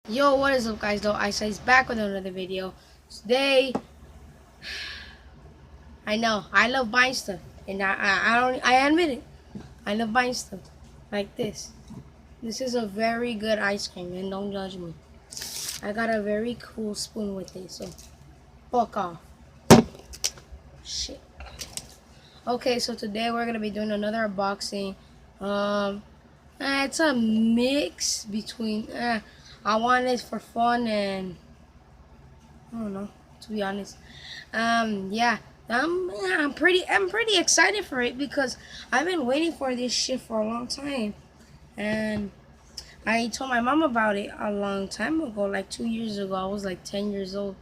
Yo, what is up, guys? Though Eyesight back with another video. Today, I know I love buying stuff, and I admit it. I love buying stuff like this. This is a very good ice cream, and don't judge me. I got a very cool spoon with it, so fuck off. Shit. Okay, so today we're gonna be doing another unboxing. It's a mix between. I want it for fun and I don't know, to be honest. Yeah, I'm pretty excited for it because I've been waiting for this shit for a long time, and I told my mom about it a long time ago, like 2 years ago. I was like 10 years old.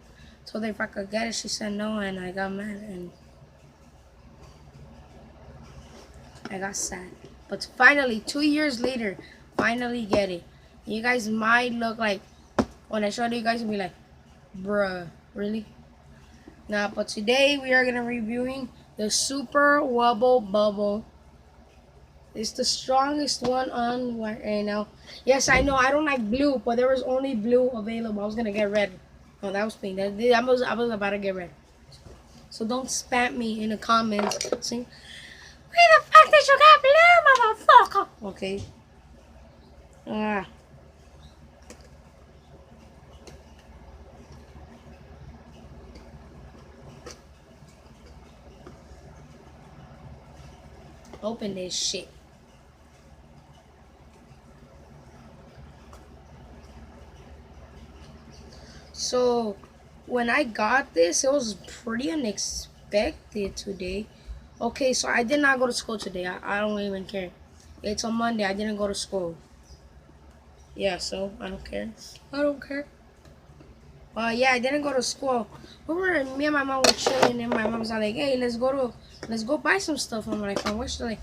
Told her if I could get it, she said no, and I got mad and I got sad. But finally, 2 years later, finally get it. You guys might look like when I showed you guys, will be like, bruh, really? Nah, but today we are gonna reviewing the Super Wubble Bubble. It's the strongest one on right now. Yes, I know I don't like blue, but there was only blue available. I was gonna get red. Oh, that was pink. I was about to get red. So don't spam me in the comments saying, "Where the fuck did you get blue, motherfucker?" Okay. Ah. Open this shit. So when I got this, it was pretty unexpected today. Okay, so I did not go to school today. I don't even care. It's on Monday. I didn't go to school. Yeah, so I don't care. I don't care. Yeah, I didn't go to school. Me and my mom were chilling, and my mom's like, "Hey, let's go buy some stuff." I'm like, "Where should I?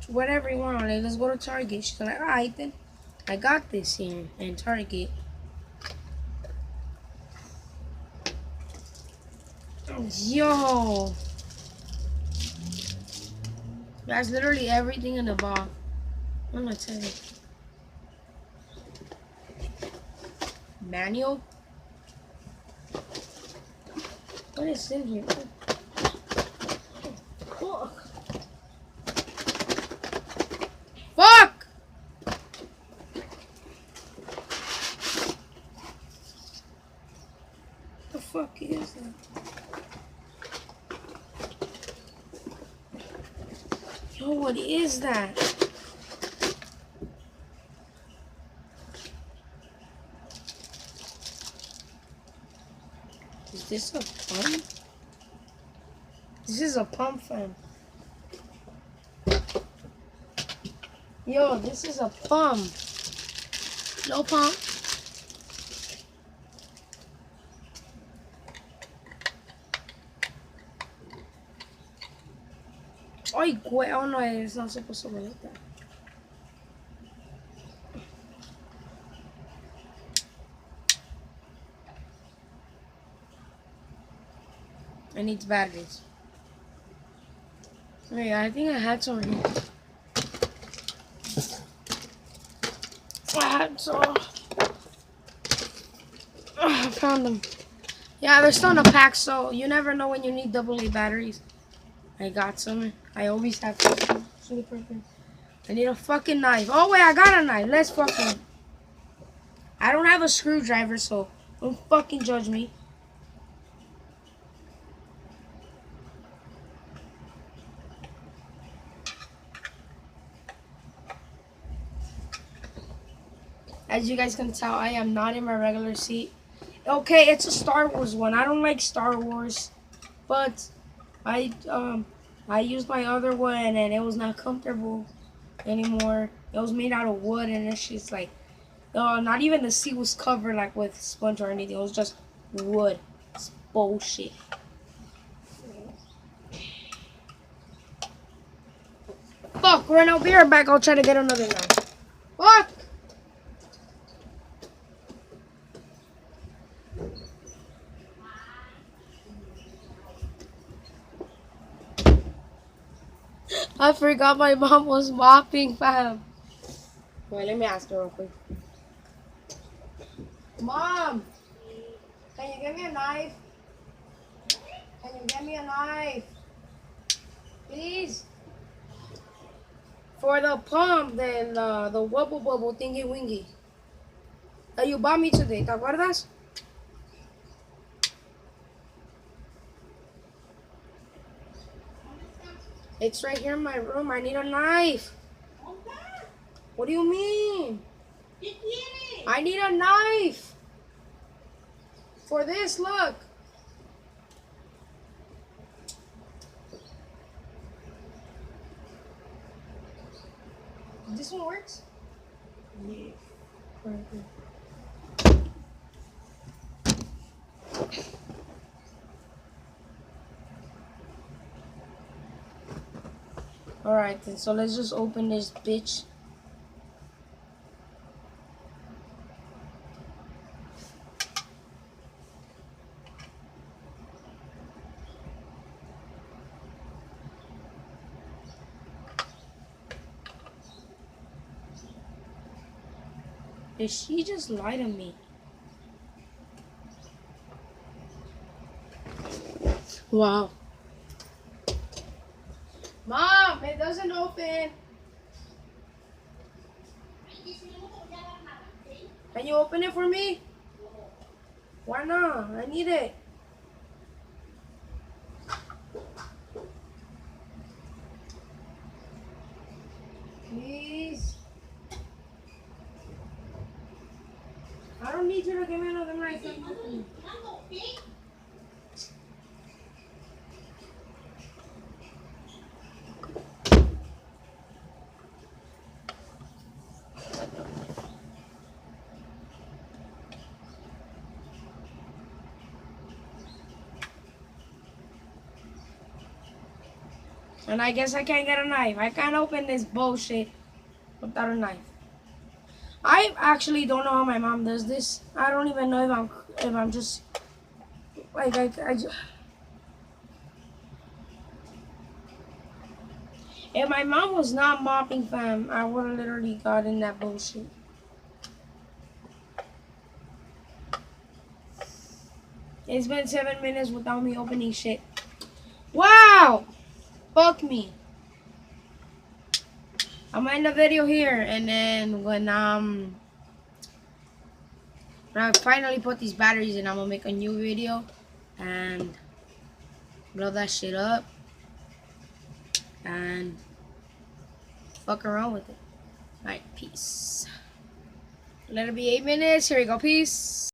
Whatever you want. Like, let's go to Target." She's like, "Alright then." I got this here in Target. Yo, that's literally everything in the box. I'm gonna tell you. Manual. What is in here? Oh, fuck. Fuck! The fuck is that? Yo, what is that? Is this a pump? This is a pump fan. Yo, this is a pump. No pump. Ay, güey. Oh no, it's not supposed to be like that. It needs batteries. Wait, I think I had some here. I had some. I found them. Yeah, they're still in a pack, so you never know when you need AA batteries. I got some. I always have to. I need a fucking knife. Oh wait, I got a knife. Let's fucking. I don't have a screwdriver, so don't fucking judge me. As you guys can tell, I am not in my regular seat. Okay, it's a Star Wars one. I don't like Star Wars, but I used my other one and it was not comfortable anymore. It was made out of wood and it's just like, not even the seat was covered like with sponge or anything. It was just wood. It's bullshit. Fuck, right now, be right back. I'll try to get another knife. Fuck! I forgot my mom was mopping, fam. Wait, let me ask her real quick. Mom, can you give me a knife? Can you get me a knife? Please. For the pump, the Wubble Bubble thingy wingy. That you bought me today, ¿te acuerdas? It's right here in my room. I need a knife. What do you mean? I need a knife. For this, look. This one works? Yeah. Alright then, so let's just open this bitch. Did she just lie to me? Wow. Mom, it doesn't open. Can you open it for me? Why not? I need it. Please. I don't need you to give me another knife. And I guess I can't get a knife. I can't open this bullshit without a knife. I actually don't know how my mom does this. I don't even know if I'm just like I just. If my mom was not mopping, fam, I would have literally gotten that bullshit. It's been 7 minutes without me opening shit. Wow! Fuck me. I'm gonna end the video here, and then when I finally put these batteries in, I'm gonna make a new video and blow that shit up and fuck around with it. Alright, peace. Let it be 8 minutes. Here we go. Peace.